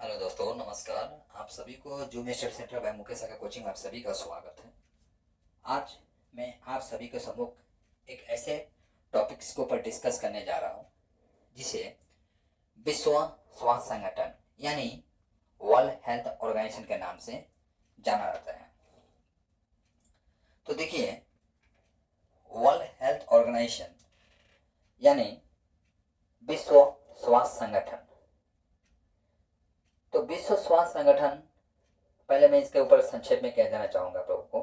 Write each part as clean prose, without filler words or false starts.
Hello दोस्तों, नमस्कार। आप सभी को Zoom study centre by Mukesh का कोचिंग आप सभी का स्वागत है। आज मैं आप सभी के सम्मुख एक ऐसे टॉपिक्स के ऊपर डिस्कस करने जा रहा हूँ जिसे विश्व स्वास्थ्य संगठन यानी वर्ल्ड हेल्थ ऑर्गेनाइजेशन के नाम से जाना जाता है। तो देखिए, वर्ल्ड हेल्थ ऑर्गेनाइजेशन यानी विश्व स्वास्थ्य संगठन। तो विश्व स्वास्थ्य संगठन, पहले मैं इसके ऊपर संक्षेप में कह देना चाहूँगा आप लोगों को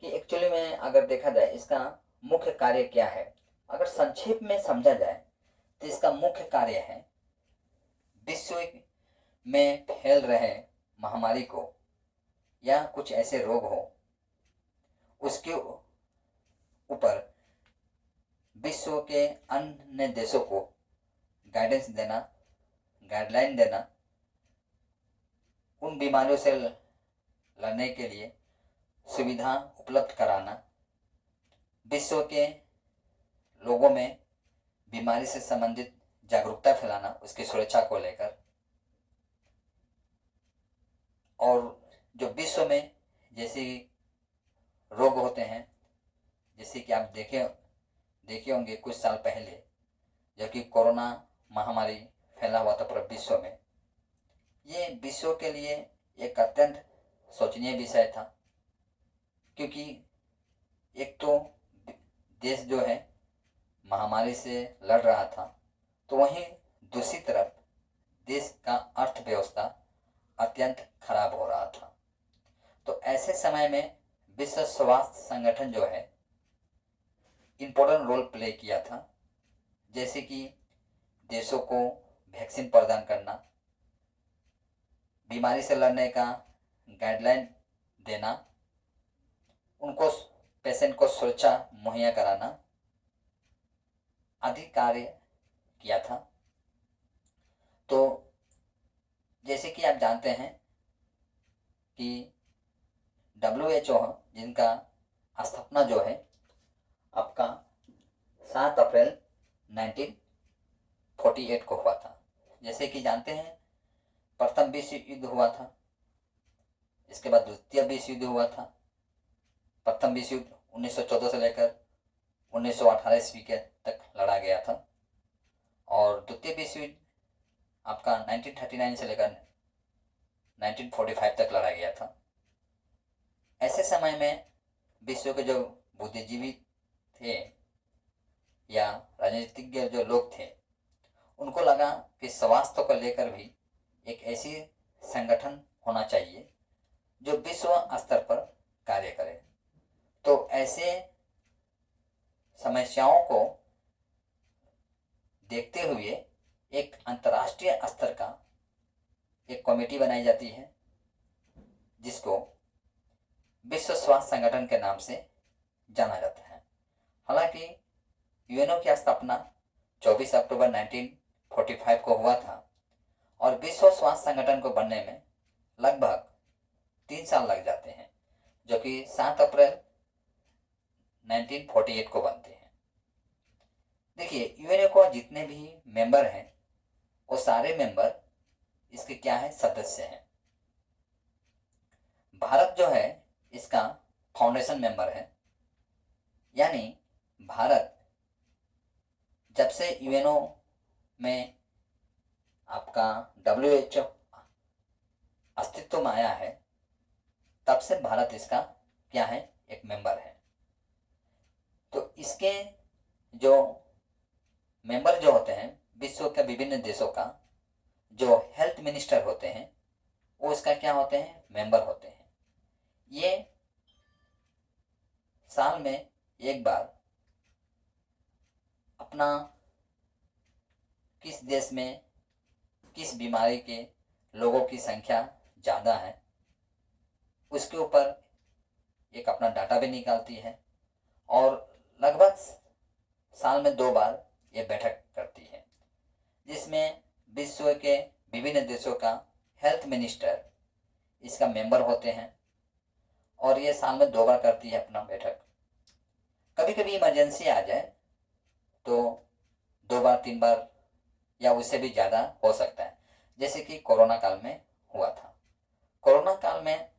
कि एक्चुअली में अगर देखा जाए इसका मुख्य कार्य क्या है। अगर संक्षेप में समझा जाए तो इसका मुख्य कार्य है विश्व में फैल रहे महामारी को या कुछ ऐसे रोग हो उसके ऊपर विश्व के अन्य देशों को गाइडेंस देना, गाइडलाइन देना, उन बीमारियों से लड़ने के लिए सुविधा उपलब्ध कराना, विश्व के लोगों में बीमारी से संबंधित जागरूकता फैलाना उसकी सुरक्षा को लेकर, और जो विश्व में जैसे रोग होते हैं, जैसे कि आप देखे होंगे कुछ साल पहले जबकि कोरोना महामारी फैला हुआ था पूरे विश्व में। ये विश्व के लिए एक अत्यंत शोचनीय विषय था, क्योंकि एक तो देश जो है महामारी से लड़ रहा था, तो वहीं दूसरी तरफ देश का अर्थव्यवस्था अत्यंत खराब हो रहा था। तो ऐसे समय में विश्व स्वास्थ्य संगठन जो है इम्पोर्टेंट रोल प्ले किया था, जैसे कि देशों को वैक्सीन प्रदान करना, बीमारी से लड़ने का गाइडलाइन देना, उनको पेशेंट को सुरक्षा मुहैया कराना आदि कार्य किया था। तो जैसे कि आप जानते हैं कि WHO जिनका स्थापना जो है आपका 7 अप्रैल 1948 को हुआ था। जैसे कि जानते हैं प्रथम विश्व युद्ध हुआ था, इसके बाद द्वितीय विश्व युद्ध हुआ था। प्रथम विश्व युद्ध 1914 से लेकर 1918 ईस्वी के तक लड़ा गया था, और द्वितीय विश्व युद्ध आपका 1939 से लेकर 1945 तक लड़ा गया था। ऐसे समय में विश्व के जो बुद्धिजीवी थे या राजनीतिज्ञ जो लोग थे, उनको लगा कि स्वास्थ्य को लेकर भी एक ऐसी संगठन होना चाहिए जो विश्व स्तर पर कार्य करे। तो ऐसे समस्याओं को देखते हुए एक अंतर्राष्ट्रीय स्तर का एक कमेटी बनाई जाती है जिसको विश्व स्वास्थ्य संगठन के नाम से जाना जाता है। हालांकि यूएनओ की स्थापना 24 अक्टूबर 1945 को हुआ था, और विश्व स्वास्थ्य संगठन को बनने में लगभग 3 साल लग जाते हैं, जो कि 7 अप्रैल 1948 को बनते हैं। देखिए, यूएनओ को जितने भी मेंबर हैं वो सारे मेंबर इसके क्या है, सदस्य हैं। भारत जो है इसका फाउंडेशन मेंबर है, यानी भारत जब से यूएनओ में आपका WHO अस्तित्व में आया है तब से भारत इसका क्या है, एक मेंबर है। तो इसके जो मेंबर जो होते हैं विश्व के विभिन्न देशों का, जो हेल्थ मिनिस्टर होते हैं वो इसका क्या होते हैं, मेंबर होते हैं। ये साल में एक बार अपना किस देश में किस बीमारी के लोगों की संख्या ज़्यादा है उसके ऊपर एक अपना डाटा भी निकालती है, और लगभग साल में 2 बार ये बैठक करती है, जिसमें विश्व के विभिन्न देशों का हेल्थ मिनिस्टर इसका मेंबर होते हैं, और ये साल में 2 बार करती है अपना बैठक। कभी कभी इमरजेंसी आ जाए तो 2 बार 3 बार या उससे भी ज़्यादा हो सकता है, जैसे कि कोरोना काल में हुआ था। कोरोना काल में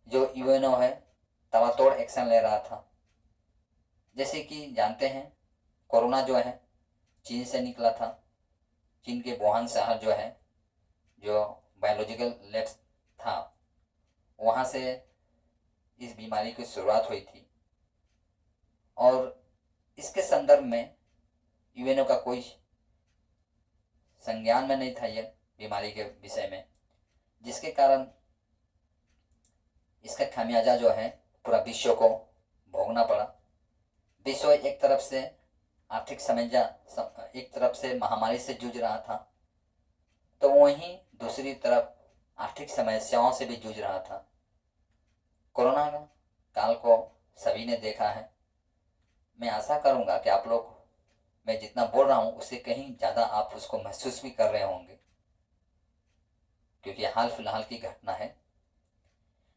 जो यूएनओ है ताबड़तोड़ एक्शन ले रहा था। जैसे कि जानते हैं कोरोना जो है चीन से निकला था। चीन के वुहान शहर जो है, जो बायोलॉजिकल लैब था, वहाँ से इस बीमारी की शुरुआत हुई थी। और इसके संदर्भ में यूएनओ का कोई संज्ञान में नहीं था यह बीमारी के विषय में, जिसके कारण इसका खामियाजा जो है पूरा विश्व को भोगना पड़ा। विश्व एक तरफ से आर्थिक समस्या, एक तरफ से महामारी से जूझ रहा था, तो वहीं दूसरी तरफ आर्थिक समस्याओं से भी जूझ रहा था। कोरोना काल को सभी ने देखा है। मैं आशा करूंगा कि आप लोग, मैं जितना बोल रहा हूँ उससे कहीं ज़्यादा आप उसको महसूस भी कर रहे होंगे, क्योंकि हाल फिलहाल की घटना है।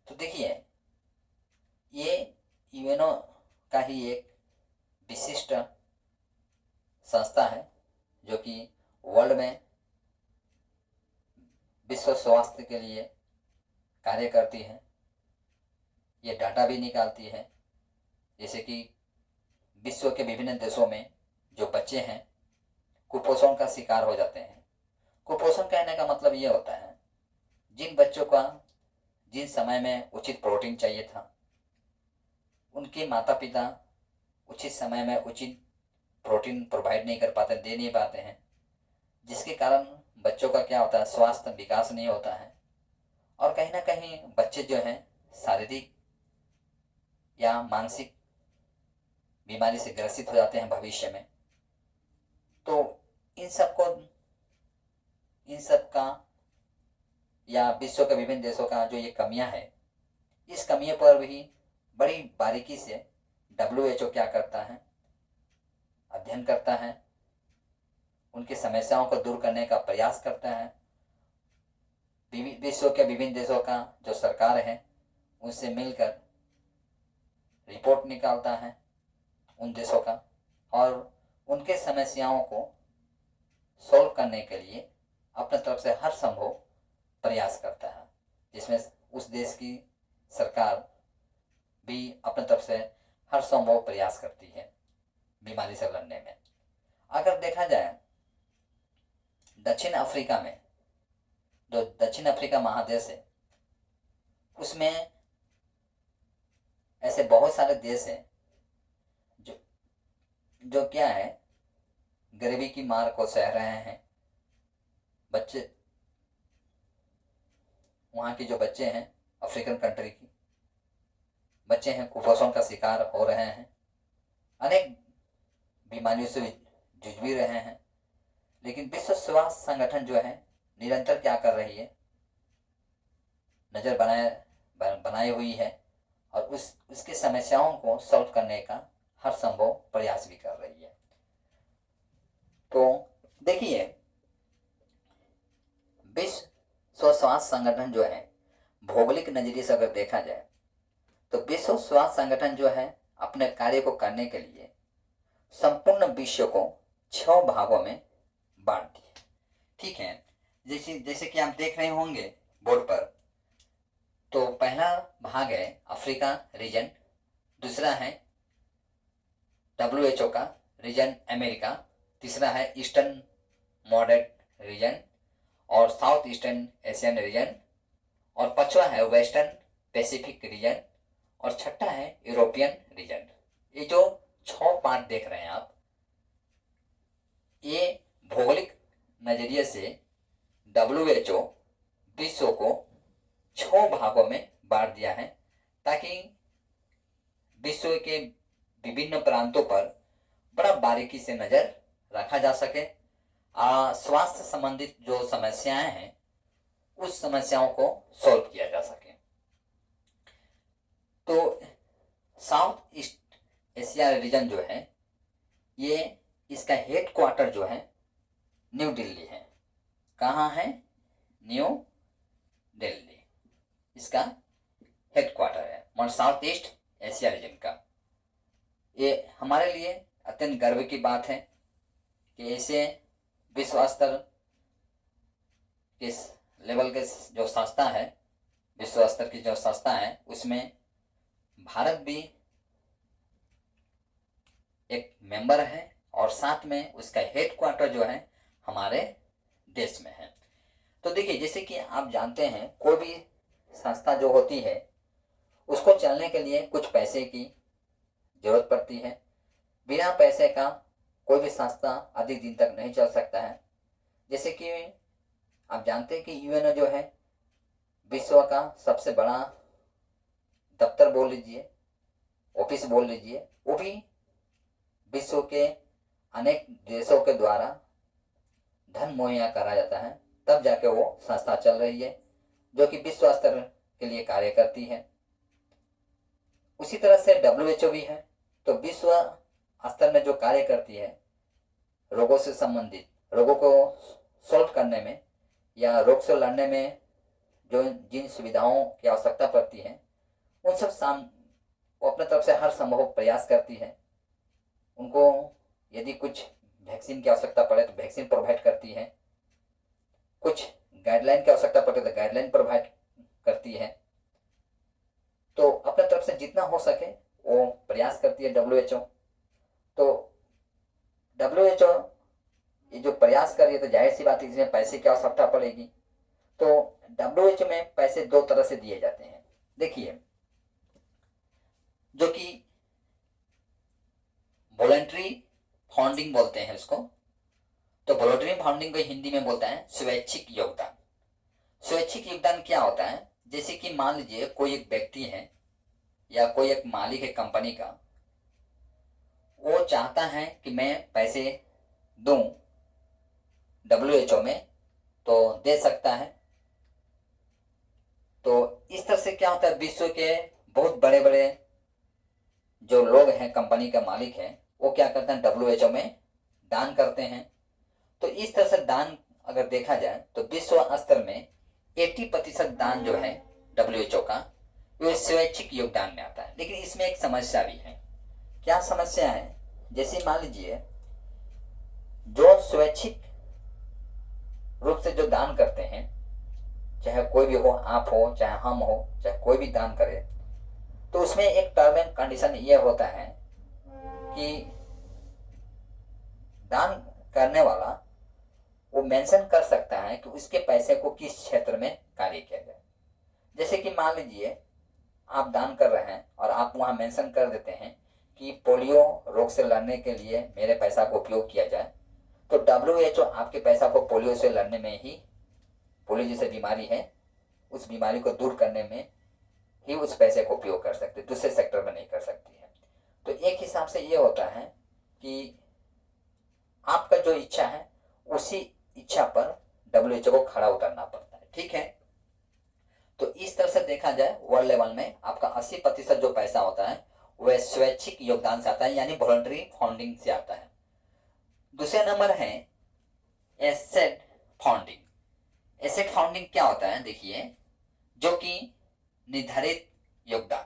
तो देखिए, ये यूएनओ का ही एक विशिष्ट संस्था है जो कि वर्ल्ड में विश्व स्वास्थ्य के लिए कार्य करती है। ये डाटा भी निकालती है, जैसे कि विश्व के विभिन्न देशों में जो बच्चे हैं कुपोषण का शिकार हो जाते हैं। कुपोषण कहने का मतलब ये होता है जिन बच्चों का जिन समय में उचित प्रोटीन चाहिए था, उनके माता पिता उचित समय में उचित प्रोटीन प्रोवाइड नहीं कर पाते, दे नहीं पाते हैं, जिसके कारण बच्चों का क्या होता है, स्वास्थ्य विकास नहीं होता है। और कहीं ना कहीं बच्चे जो हैं शारीरिक या मानसिक बीमारी से ग्रसित हो जाते हैं भविष्य में। तो इन सब का या विश्व के विभिन्न देशों का जो ये कमियां है, इस कमियों पर भी बड़ी बारीकी से WHO क्या करता है, अध्ययन करता है, उनकी समस्याओं को दूर करने का प्रयास करता है। विश्व के विभिन्न देशों का जो सरकार है उनसे मिलकर रिपोर्ट निकालता है उन देशों का, और उनके समस्याओं को सॉल्व करने के लिए अपने तरफ से हर संभव प्रयास करता है, जिसमें उस देश की सरकार भी अपने तरफ से हर संभव प्रयास करती है बीमारी से लड़ने में। अगर देखा जाए दक्षिण अफ्रीका में, जो दक्षिण अफ्रीका महादेश है, उसमें ऐसे बहुत सारे देश हैं जो क्या है, गरीबी की मार को सह रहे हैं। बच्चे, वहाँ के जो बच्चे हैं अफ्रीकन कंट्री की बच्चे हैं, कुपोषण का शिकार हो रहे हैं, अनेक बीमारियों से जूझ भी रहे हैं। लेकिन विश्व स्वास्थ्य संगठन जो है निरंतर क्या कर रही है, नज़र बनाई हुई है, और उसकी समस्याओं को सॉल्व करने का हर संभव प्रयास भी कर रही है। तो देखिए, विश्व स्वास्थ्य संगठन जो है भौगोलिक नजरिए से अगर देखा जाए तो विश्व स्वास्थ्य संगठन जो है अपने कार्य को करने के लिए संपूर्ण विश्व को 6 भागों में बांट दिया। ठीक है, जैसे कि आप देख रहे होंगे बोर्ड पर, तो पहला भाग है अफ्रीका रीजन, दूसरा है WHO का रीजन अमेरिका, तीसरा है ईस्टर्न मॉडरेट रीजन और साउथ ईस्टर्न एशियन रीजन, और पांचवा है वेस्टर्न पैसिफिक रीजन, और छठा है यूरोपियन रीजन। ये जो 6 पार्ट देख रहे हैं आप, ये भौगोलिक नजरिए से WHO विश्व को 6 भागों में बांट दिया है, ताकि विश्व के विभिन्न प्रांतों पर बड़ा बारीकी से नजर रखा जा सके। स्वास्थ्य संबंधित जो समस्याएं हैं उस समस्याओं को सॉल्व किया जा सके। तो साउथ ईस्ट एशिया रीजन जो है, ये इसका हेड क्वार्टर जो है न्यू दिल्ली है। कहाँ है? न्यू दिल्ली इसका हेड क्वार्टर है, और साउथ ईस्ट एशिया रीजन का। ये हमारे लिए अत्यंत गर्व की बात है कि ऐसे विश्व स्तर किस लेवल के जो संस्था है, विश्व स्तर की जो संस्था है, उसमें भारत भी एक मेंबर है और साथ में उसका हेडक्वार्टर जो है हमारे देश में है। तो देखिए, जैसे कि आप जानते हैं, कोई भी संस्था जो होती है उसको चलने के लिए कुछ पैसे की जरूरत पड़ती है। बिना पैसे का कोई भी संस्था अधिक दिन तक नहीं चल सकता है। जैसे कि आप जानते हैं कि यूएनओ जो है विश्व का सबसे बड़ा दफ्तर बोल लीजिए, ऑफिस बोल लीजिए, वो भी विश्व के अनेक देशों के द्वारा धन मुहैया करा जाता है, तब जाके वो संस्था चल रही है जो कि विश्व स्तर के लिए कार्य करती है। उसी तरह से WHO भी है, तो विश्व स्तर में जो कार्य करती है रोगों से संबंधित, रोगों को सॉल्व करने में या रोग से लड़ने में जो जिन सुविधाओं की आवश्यकता पड़ती है, उन सब वो अपने तरफ से हर संभव प्रयास करती है। उनको यदि कुछ वैक्सीन की आवश्यकता पड़े तो वैक्सीन प्रोवाइड करती है, कुछ गाइडलाइन की आवश्यकता पड़े तो गाइडलाइन प्रोवाइड करती है। तो अपने तरफ से जितना हो सके वो प्रयास करती है WHO। तो WHO ये जो प्रयास कर रही है, तो जाहिर सी बात है इसमें पैसे की आवश्यकता पड़ेगी। तो WHO में पैसे दो तरह से दिए जाते हैं। देखिए, जो कि वॉलंटरी फंडिंग बोलते हैं इसको, तो वॉलंटरी फंडिंग को हिंदी में बोलते हैं स्वैच्छिक योगदान। स्वैच्छिक योगदान क्या होता है? जैसे कि मान लीजिए कोई एक व्यक्ति है या कोई एक मालिक है कंपनी का, वो चाहता है कि मैं पैसे दूं WHO में, तो दे सकता है। तो इस तरह से क्या होता है, विश्व के बहुत बड़े बड़े जो लोग हैं, कंपनी का मालिक है, वो क्या करते हैं, WHO में दान करते हैं। तो इस तरह से दान अगर देखा जाए तो विश्व स्तर में 80% दान जो है WHO का, वो स्वैच्छिक योगदान में आता है। लेकिन इसमें एक समस्या भी है। क्या समस्या है? जैसे मान लीजिए जो स्वैच्छिक रूप से जो दान करते हैं, चाहे कोई भी हो, आप हो चाहे हम हो, चाहे कोई भी दान करे, तो उसमें एक टर्म एंड कंडीशन ये होता है कि दान करने वाला वो मेंशन कर सकता है कि उसके पैसे को किस क्षेत्र में कार्य किया जाए। जैसे कि मान लीजिए आप दान कर रहे हैं और आप वहां मेंशन कर देते हैं कि पोलियो रोग से लड़ने के लिए मेरे पैसा को उपयोग किया जाए, तो WHO आपके पैसा को पोलियो से लड़ने में ही, पोलियो जैसे बीमारी है उस बीमारी को दूर करने में ही उस पैसे को उपयोग कर सकते, दूसरे सेक्टर में नहीं कर सकती है। तो एक हिसाब से ये होता है कि आपका जो इच्छा है उसी इच्छा पर WHO को खड़ा उतरना पड़ता है। ठीक है, तो इस तरह से देखा जाए वर्ल्ड लेवल में आपका 80% जो पैसा होता है वह स्वैच्छिक योगदान से आता है, यानी वॉलंटरी फंडिंग से आता है। दूसरे नंबर है एसेट फंडिंग। एसेट फंडिंग क्या होता है? देखिए, जो कि निर्धारित योगदान,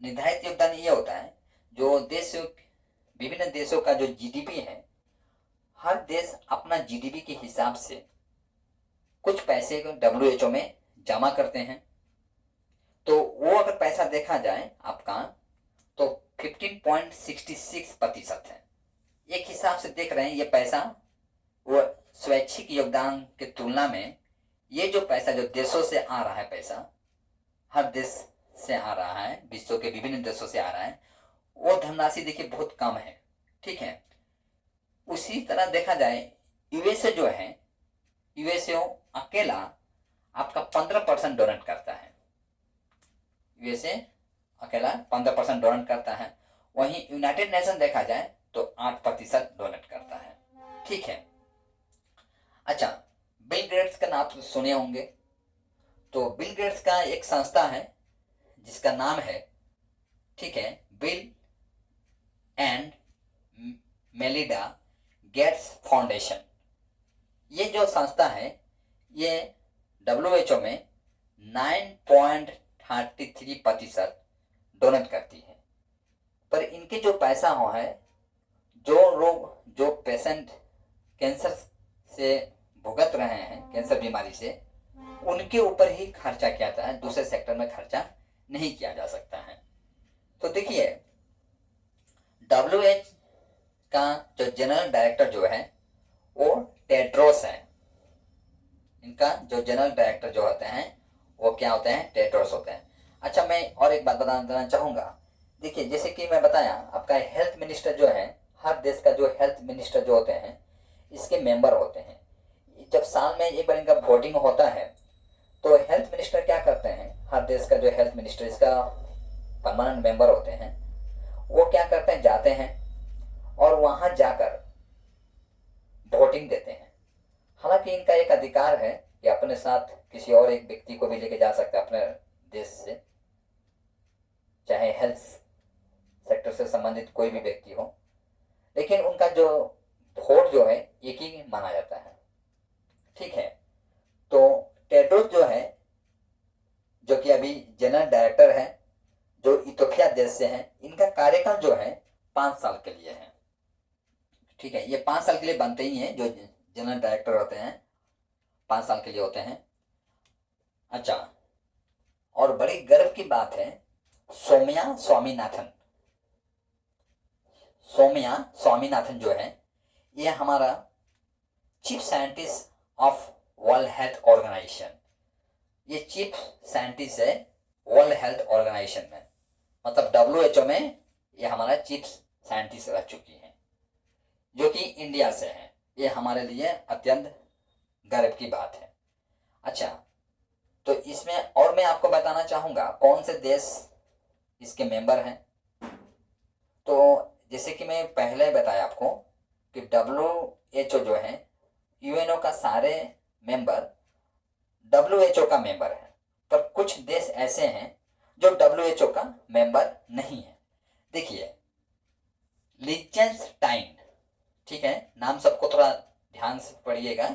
निर्धारित योगदान ये होता है जो देशों, विभिन्न देशों का जो GDP है, हर देश अपना GDP के हिसाब से कुछ पैसे को WHO में जमा करते हैं। तो वो अगर पैसा देखा जाए आपका, तो 15.66% है। एक हिसाब से देख रहे हैं ये पैसा, वो स्वैच्छिक योगदान के तुलना में ये जो पैसा जो देशों से आ रहा है, पैसा हर देश से आ रहा है, विश्व के विभिन्न देशों से आ रहा है, वो धनराशि देखिए बहुत कम है। ठीक है, उसी तरह देखा जाए USA जो है, USA अकेला आपका 15% डोनेट करता है। USA अकेला 15% डोनेट करता है। वहीं यूनाइटेड नेशन देखा जाए तो 8% डोनेट करता है। ठीक है, अच्छा, बिल गेट्स का नाम तो सुने होंगे। तो बिल गेट्स का एक संस्था है जिसका नाम है, ठीक है, bill and Melinda Gates foundation. ये जो संस्था है ये WHO में 9.33% डोनेट करती है। पर इनके जो पैसा हो है, जो लोग, जो पेशेंट कैंसर से भुगत रहे हैं कैंसर बीमारी से, उनके ऊपर ही खर्चा किया जाता है, दूसरे सेक्टर में खर्चा नहीं किया जा सकता है। तो देखिए, WHO का जो जनरल डायरेक्टर जो है वो टेड्रोस है। इनका जो जनरल डायरेक्टर जो होते हैं वो क्या होते हैं, टेड्रोस होते हैं। अच्छा, मैं और एक बात बता देना चाहूँगा। देखिए, जैसे कि मैं बताया, आपका हेल्थ मिनिस्टर जो है, हर देश का जो हेल्थ मिनिस्टर जो होते हैं इसके मेंबर होते हैं। जब साल में एक बार इनका वोटिंग होता है तो हेल्थ मिनिस्टर क्या करते हैं, हर देश का जो हेल्थ मिनिस्टर इसका परमानेंट मेंबर होते हैं, वो क्या करते हैं, जाते हैं और वहां जाकर वोटिंग देते हैं। हालांकि इनका एक अधिकार है कि अपने साथ किसी और एक व्यक्ति को भी लेके जा सकते हैं अपने देश से, चाहे हेल्थ सेक्टर से संबंधित कोई भी व्यक्ति हो, लेकिन उनका जो वोट जो है एक ही माना जाता है। ठीक है, तो टेड्रोस जो है, जो कि अभी जनरल डायरेक्टर है, जो इथोपिया देश से हैं, इनका कार्यकाल जो है 5 साल के लिए है। ठीक है, ये 5 साल के लिए बनते ही हैं, जो जनरल डायरेक्टर होते हैं 5 साल के लिए होते हैं। अच्छा, और बड़ी गर्व की बात है, सौम्या स्वामीनाथन, सौम्या स्वामीनाथन जो है, ये हमारा chief scientist of World Health Organization, ये चीफ साइंटिस्ट है वर्ल्ड हेल्थ ऑर्गेनाइजेशन में, मतलब WHO में ये हमारा चीफ साइंटिस्ट रह चुकी हैं, जो कि इंडिया से हैं। ये हमारे लिए अत्यंत गर्व की बात है। अच्छा, तो इसमें और मैं आपको बताना चाहूँगा कौन से देश इसके मेंबर हैं। तो जैसे कि मैं पहले बताया आपको कि WHO जो है, UNO का सारे मेंबर WHO का मेंबर है, पर कुछ देश ऐसे हैं जो WHO का मेंबर नहीं है। देखिए, लिंचेनस्टाइन, ठीक है, नाम सबको थोड़ा ध्यान से पढ़िएगा।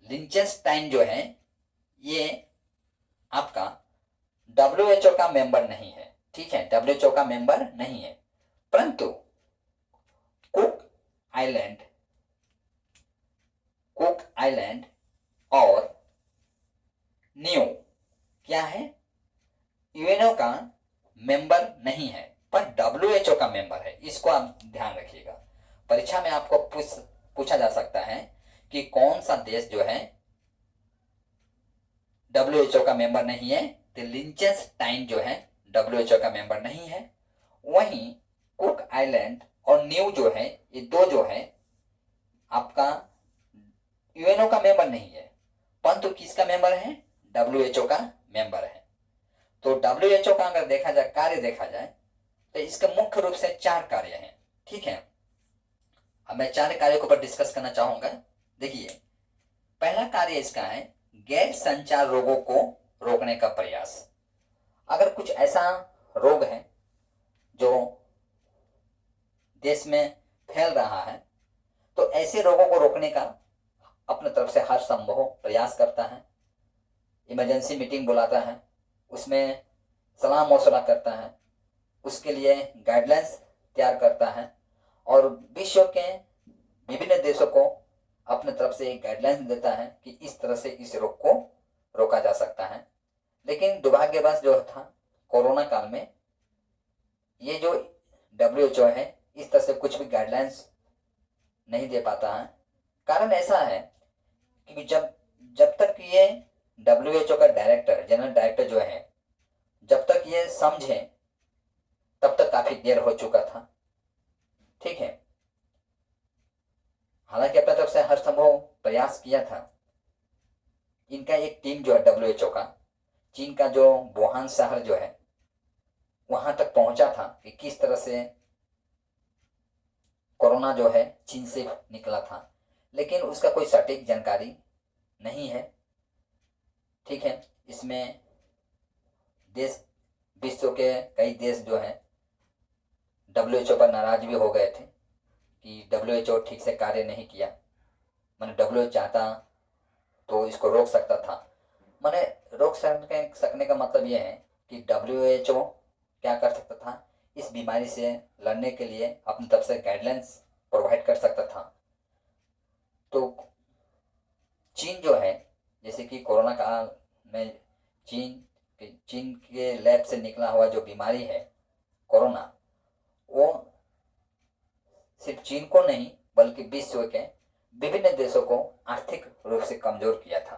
लिंचेनस्टाइन जो है ये आपका WHO का मेंबर नहीं है। ठीक है, WHO का मेंबर नहीं है, परंतु कुक आइलैंड और न्यू क्या है, UNO का मेंबर नहीं है, पर WHO का मेंबर है। इसको आप ध्यान रखिएगा। परीक्षा में आपको पूछा जा सकता है कि कौन सा देश जो है WHO का मेंबर नहीं है, तो लिंचेनस्टाइन जो है WHO का मेंबर नहीं है। वहीं कुक आइलैंड और न्यू जो है, ये दो जो है आपका UNO का मेंबर नहीं है, परंतु किसका मेंबर है, WHO का मेंबर है। तो WHO का अगर देखा जाए, कार्य देखा जाए, तो इसके मुख्य रूप से 4 कार्य हैं। ठीक है, अब मैं 4 कार्यों के ऊपर डिस्कस करना चाहूंगा। देखिए, पहला कार्य इसका है गैर संचार रोगों को रोकने का प्रयास। अगर कुछ ऐसा रोग है जो देश में फैल रहा है, तो ऐसे रोगों को रोकने का अपने तरफ से हर संभव प्रयास करता है। इमरजेंसी मीटिंग बुलाता है, उसमें सलाह मशवरा करता है, उसके लिए गाइडलाइंस तैयार करता है और विश्व के विभिन्न देशों को अपने तरफ से एक गाइडलाइंस देता है कि इस तरह से इस रोग को रोका जा सकता है। लेकिन दुर्भाग्यवश जो था, कोरोना काल में ये जो WHO है इस तरह से कुछ भी गाइडलाइंस नहीं दे पाता है। कारण ऐसा है कि जब जब तक ये WHO का डायरेक्टर, जनरल डायरेक्टर जो है, जब तक ये समझे तब तक काफी देर हो चुका था। ठीक है, हालांकि अपने तरफ से हर संभव प्रयास किया था। इनका एक टीम जो है WHO का, चीन का जो वुहान शहर जो है वहां तक पहुंचा था कि किस तरह से कोरोना जो है चीन से निकला था, लेकिन उसका कोई सटीक जानकारी नहीं है। ठीक है, इसमें देश, विश्व के कई देश जो है WHO पर नाराज भी हो गए थे कि WHO ठीक से कार्य नहीं किया। मैंने WHO चाहता तो इसको रोक सकता था। मैंने रोक सकने का मतलब यह है कि WHO क्या कर सकता था, इस बीमारी से लड़ने के लिए अपनी तरफ से गाइडलाइंस प्रोवाइड कर सकता था। तो कि कोरोना काल में चीन के लैब से निकला हुआ जो बीमारी है कोरोना, वो सिर्फ चीन को नहीं बल्कि विश्व के विभिन्न देशों को आर्थिक रूप से कमजोर किया था,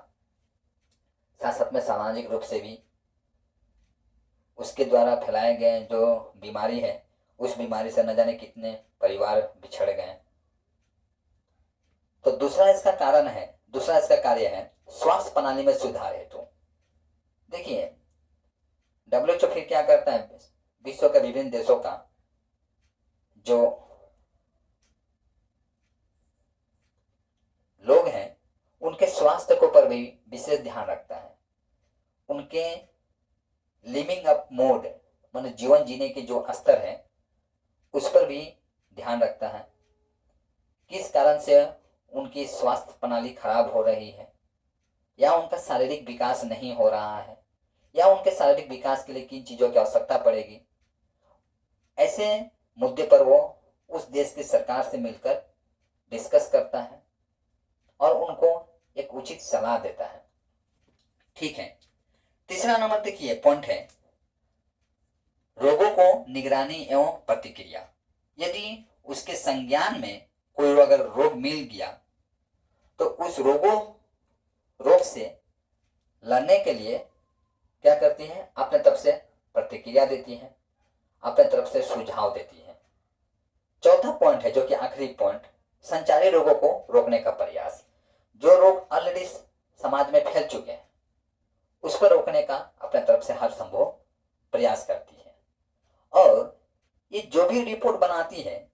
साथ साथ में सामाजिक रूप से भी उसके द्वारा फैलाए गए जो बीमारी है, उस बीमारी से न जाने कितने परिवार बिछड़ गए। तो दूसरा इसका कार्य है स्वास्थ्य प्रणाली में सुधार हेतु। देखिए WHO फिर क्या करता है, विश्व के विभिन्न देशों का जो लोग हैं उनके स्वास्थ्य को पर भी विशेष ध्यान रखता है। उनके लिविंग अप मोड माने जीवन जीने के जो स्तर है उस पर भी ध्यान रखता है। किस कारण से उनकी स्वास्थ्य प्रणाली खराब हो रही है, या उनका शारीरिक विकास नहीं हो रहा है, या उनके शारीरिक विकास के लिए किन चीज़ों की आवश्यकता पड़ेगी, ऐसे मुद्दे पर वो उस देश की सरकार से मिलकर डिस्कस करता है और उनको एक उचित सलाह देता है। ठीक है, तीसरा नंबर देखिए पॉइंट है रोगों को निगरानी एवं प्रतिक्रिया। यदि उसके संज्ञान में कोई अगर रोग मिल गया तो उस रोग से लड़ने के लिए क्या करती है, अपने तरफ से प्रतिक्रिया देती है, अपने तरफ से सुझाव देती है। चौथा पॉइंट है जो कि आखिरी पॉइंट, संचारी रोगों को रोकने का प्रयास। जो रोग ऑलरेडी समाज में फैल चुके हैं उस पर रोकने का अपने तरफ से हर संभव प्रयास करती है। और ये जो भी रिपोर्ट बनाती है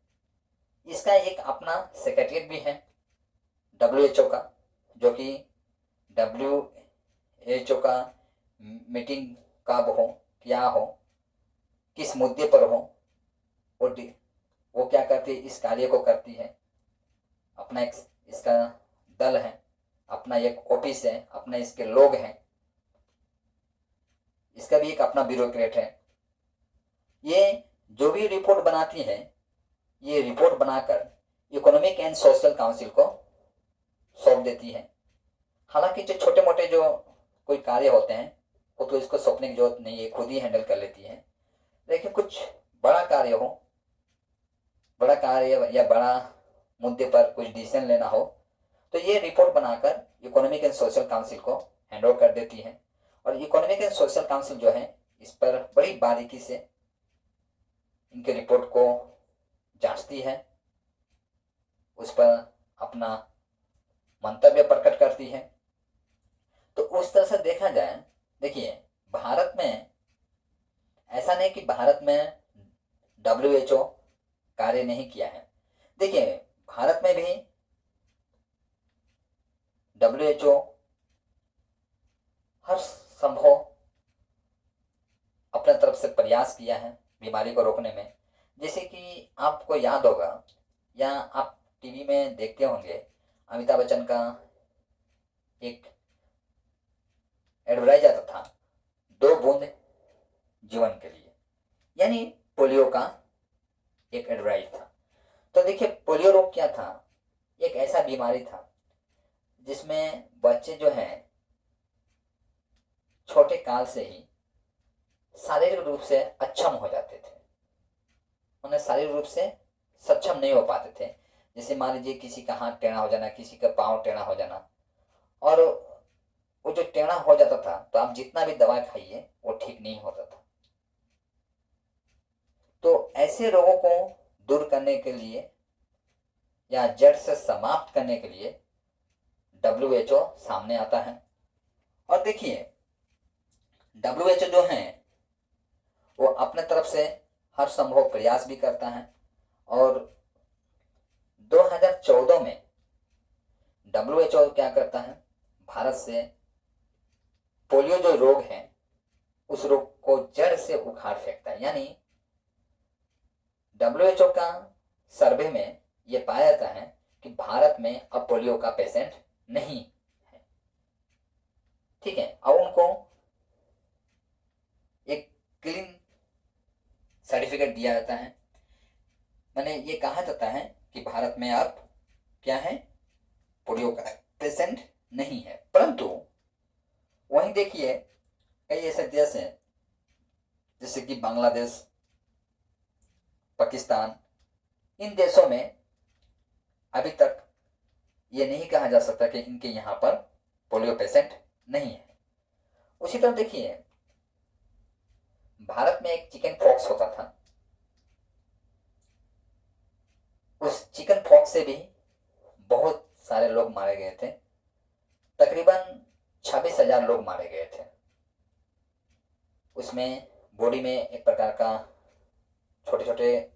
इसका एक अपना सेक्रेटरिएट भी है WHO का, जो कि WHO का मीटिंग कब हो, क्या हो, किस मुद्दे पर हो, वो क्या करती है, इस कार्य को करती है। अपना एक इसका दल है, अपना एक ऑफिस है, अपने इसके लोग हैं, इसका भी एक अपना ब्यूरोक्रेट है। ये जो भी रिपोर्ट बनाती है ये रिपोर्ट बनाकर इकोनॉमिक एंड सोशल काउंसिल को सौंप देती है। हालांकि जो छोटे मोटे जो कोई कार्य होते हैं वो तो इसको सौंपने की जरूरत नहीं है, खुद ही हैंडल कर लेती है। लेकिन कुछ बड़ा कार्य या बड़ा मुद्दे पर कुछ डिसीजन लेना हो तो ये रिपोर्ट बनाकर इकोनॉमिक एंड सोशल काउंसिल को हैंड ओवर कर देती है। और इकोनॉमिक एंड सोशल काउंसिल जो है इस पर बड़ी बारीकी से इनके रिपोर्ट को जांचती है, उस पर अपना मंतव्य प्रकट करती है। तो उस तरह से देखा जाए, देखिए भारत में ऐसा नहीं कि भारत में WHO कार्य नहीं किया है। देखिए भारत में भी WHO हर संभव अपने तरफ से प्रयास किया है बीमारी को रोकने में। जैसे कि आपको याद होगा या आप टीवी में देखते होंगे, अमिताभ बच्चन का एक एडवर्टाइज आता था 2 बूंद जीवन के लिए, यानी पोलियो का एक एडवर्टाइज था। तो देखिए पोलियो रोग क्या था, एक ऐसा बीमारी था जिसमें बच्चे जो हैं छोटे काल से ही शारीरिक रूप से अक्षम हो जाते थे, उन्हें शारीरिक रूप से सक्षम नहीं हो पाते थे। जैसे मान लीजिए किसी का हाथ टेढ़ा हो जाना, किसी का पाँव टेढ़ा हो जाना, और वो जो टेढ़ा हो जाता था तो आप जितना भी दवा खाइए वो ठीक नहीं होता था। तो ऐसे रोगों को दूर करने के लिए या जड़ से समाप्त करने के लिए WHO सामने आता है। और देखिए WHO जो है वो अपने तरफ से हर संभव प्रयास भी करता है। और 2014 में WHO क्या करता है, भारत से पोलियो जो रोग है उस रोग को जड़ से उखाड़ फेंकता है। यानी WHO का सर्वे में ये पाया जाता है कि भारत में अब पोलियो का पेशेंट नहीं है। ठीक है, अब उनको एक क्लीन सर्टिफिकेट दिया जाता है। मैंने ये कहा जाता है कि भारत में अब क्या है, पोलियो का पेशेंट नहीं है। परंतु वहीं देखिए कई ऐसे देश हैं जैसे कि बांग्लादेश, पाकिस्तान, इन देशों में अभी तक ये नहीं कहा जा सकता कि इनके यहाँ पर पोलियो पेशेंट नहीं है। उसी तरह देखिए भारत में एक चिकन पॉक्स होता था, उस चिकन पॉक्स से भी बहुत सारे लोग मारे गए थे, तकरीबन 26,000 लोग मारे गए थे। उसमें बॉडी में एक प्रकार का छोटे छोटे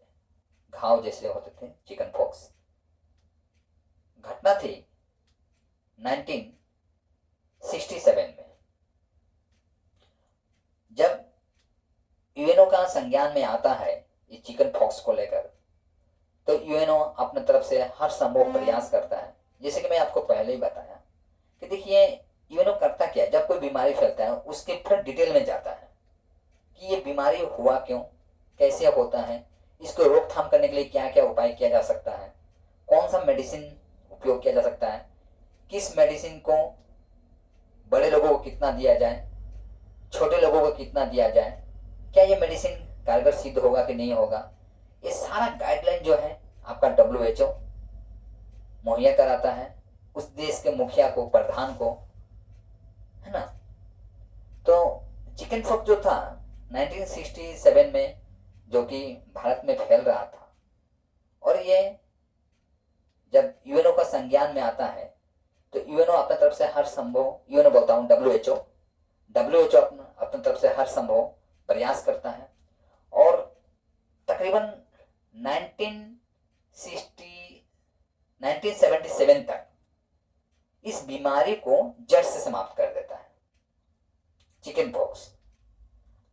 घाव जैसे होते थे, चिकन पॉक्स। घटना थी 1967 में, जब यूएनओ का संज्ञान में आता है इस चिकन पॉक्स को लेकर, तो यूएनओ अपने तरफ से हर संभव प्रयास करता है। जैसे कि मैं आपको पहले ही बताया कि देखिए यूएनओ करता क्या है, जब कोई बीमारी फैलता है उसके फिर डिटेल में जाता है कि ये बीमारी हुआ क्यों, कैसे होता है, इसको रोकथाम करने के लिए क्या क्या उपाय किया जा सकता है, कौन सा मेडिसिन उपयोग किया जा सकता है, किस मेडिसिन को बड़े लोगों को कितना दिया जाए, छोटे लोगों को कितना दिया जाए, क्या ये मेडिसिन कारगर सिद्ध होगा कि नहीं होगा, ये सारा गाइडलाइन जो है आपका WHO मुहैया कराता है उस देश के मुखिया को, प्रधान को, है ना। तो चिकन पॉक्स जो था 1967 में जो कि भारत में फैल रहा था, और ये जब यूएनओ का संज्ञान में आता है तो यूएनओ अपने तरफ से हर संभव, यूएनओ बोलता हूँ WHO अपने तरफ से हर संभव प्रयास करता है, और तकरीबन 1977 तक इस बीमारी को जड़ से समाप्त कर देता है चिकन पॉक्स।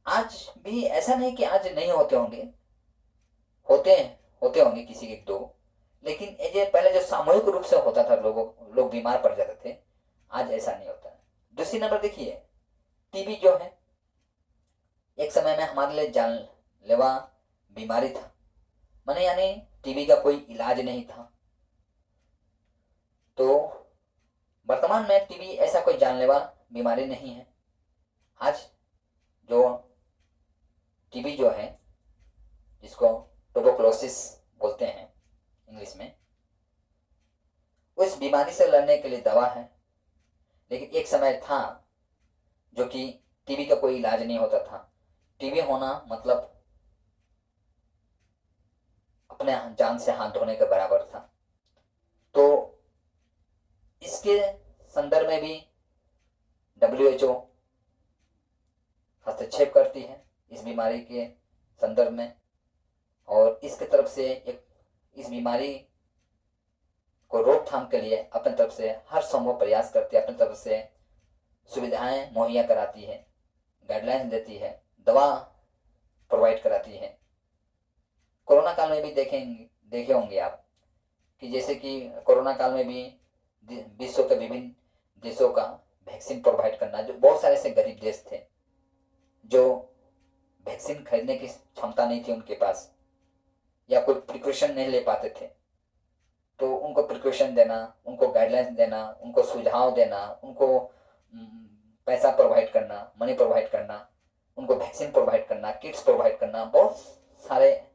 आज भी ऐसा नहीं कि आज नहीं होते होंगे, होते होंगे किसी के दो, लेकिन ये पहले जो सामूहिक रूप से होता था, लोग बीमार पड़ जाते थे, आज ऐसा नहीं होता है। दूसरी नंबर देखिए टीबी जो है एक समय में हमारे लिए जानलेवा बीमारी था, माने यानी टीबी का कोई इलाज नहीं था। तो वर्तमान में टीबी ऐसा कोई जानलेवा बीमारी नहीं है। आज जो टीबी जो है, जिसको ट्यूबरकुलोसिस बोलते हैं इंग्लिश में, उस बीमारी से लड़ने के लिए दवा है। लेकिन एक समय था जो कि टीबी का कोई इलाज नहीं होता था। टीबी होना मतलब अपने जान से हाथ धोने के बराबर था। तो इसके संदर्भ में भी WHO हस्तक्षेप करती है इस बीमारी के संदर्भ में, और इसके तरफ से इस बीमारी को रोकथाम के लिए अपने तरफ से हर संभव प्रयास करती है, अपने तरफ से सुविधाएं मुहैया कराती है, गाइडलाइंस देती है, दवा प्रोवाइड कराती है। कोरोना काल में भी देखे होंगे आप कि जैसे कि कोरोना काल में भी विश्व के विभिन्न देशों का वैक्सीन प्रोवाइड करना, जो बहुत सारे ऐसे गरीब देश थे जो वैक्सीन खरीदने की क्षमता नहीं थी उनके पास, या कोई प्रिकॉशन नहीं ले पाते थे, तो उनको प्रिकॉशन देना, उनको गाइडलाइंस देना, उनको सुझाव देना, उनको पैसा प्रोवाइड करना, मनी प्रोवाइड करना, उनको वैक्सीन प्रोवाइड करना, किट्स प्रोवाइड करना, बहुत सारे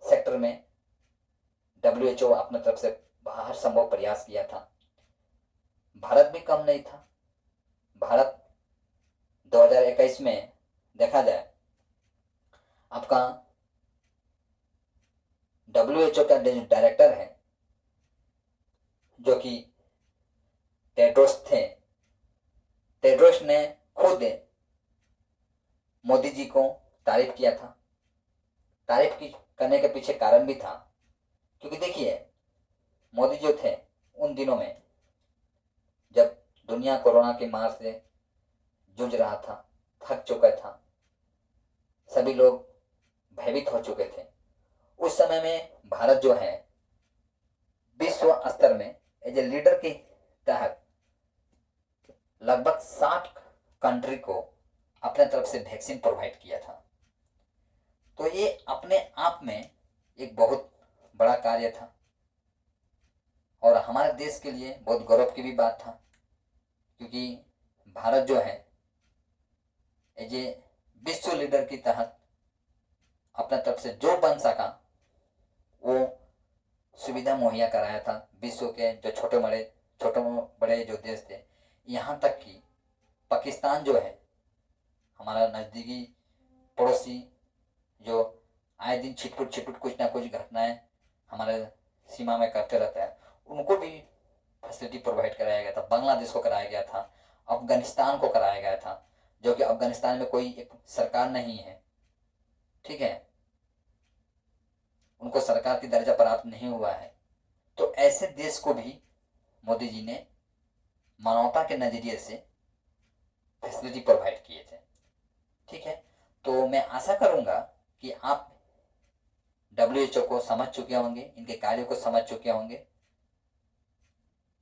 सेक्टर में WHO अपने तरफ से हर संभव प्रयास किया था। भारत भी कम नहीं था। भारत 2021 में देखा जाए आपका WHO का जो डायरेक्टर है, जो कि टेड्रोस थे, टेड्रोस ने खुद मोदी जी को तारीफ किया था। तारीफ करने के पीछे कारण भी था, क्योंकि देखिए मोदी जो थे उन दिनों में जब दुनिया कोरोना की मार से जूझ रहा था, थक चुका था, सभी लोग भयभीत हो चुके थे, उस समय में भारत जो है विश्व स्तर में एज ए लीडर के तहत लगभग 60 कंट्री को अपने तरफ से वैक्सीन प्रोवाइड किया था। तो ये अपने आप में एक बहुत बड़ा कार्य था, और हमारे देश के लिए बहुत गौरव की भी बात था, क्योंकि भारत जो है ये विश्व लीडर की तहत अपना तरफ से जो बन सका वो सुविधा मुहैया कराया था विश्व के जो छोटे बड़े जो देश थे। यहाँ तक कि पाकिस्तान जो है हमारा नज़दीकी पड़ोसी, जो आए दिन छिटपुट कुछ ना कुछ घटनाएं हमारे सीमा में करते रहता है, उनको भी फैसिलिटी प्रोवाइड कराया गया था। बांग्लादेश को कराया गया था, अफगानिस्तान को कराया गया था, जो कि अफगानिस्तान में कोई एक सरकार नहीं है, ठीक है, उनको सरकार की दर्जा प्राप्त नहीं हुआ है। तो ऐसे देश को भी मोदी जी ने मानवता के नज़रिए से फैसिलिटी प्रोवाइड किए थे, ठीक है। तो मैं आशा करूंगा कि आप WHO को समझ चुके होंगे, इनके कार्यों को समझ चुके होंगे,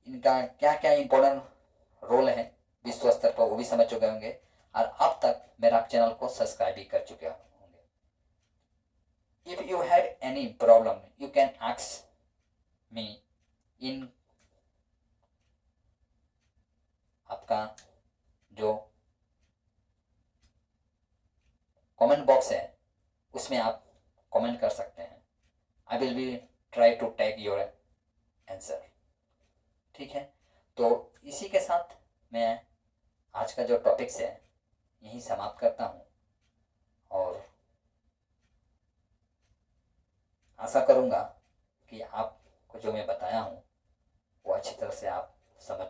इनका क्या क्या इम्पोर्टेंट रोल है विश्व स्तर पर वो भी समझ चुके होंगे, और अब तक मेरा चैनल को सब्सक्राइब भी कर चुके होंगे। If you had any problem you can ask me in, आपका जो कमेंट बॉक्स है उसमें आप कमेंट कर सकते हैं। I will be try to take your answer, ठीक है। तो इसी के साथ मैं आज का जो टॉपिक्स है यहीं समाप्त करता हूँ, और आशा करूँगा कि आपको जो मैं बताया हूँ वो अच्छी तरह से आप समझ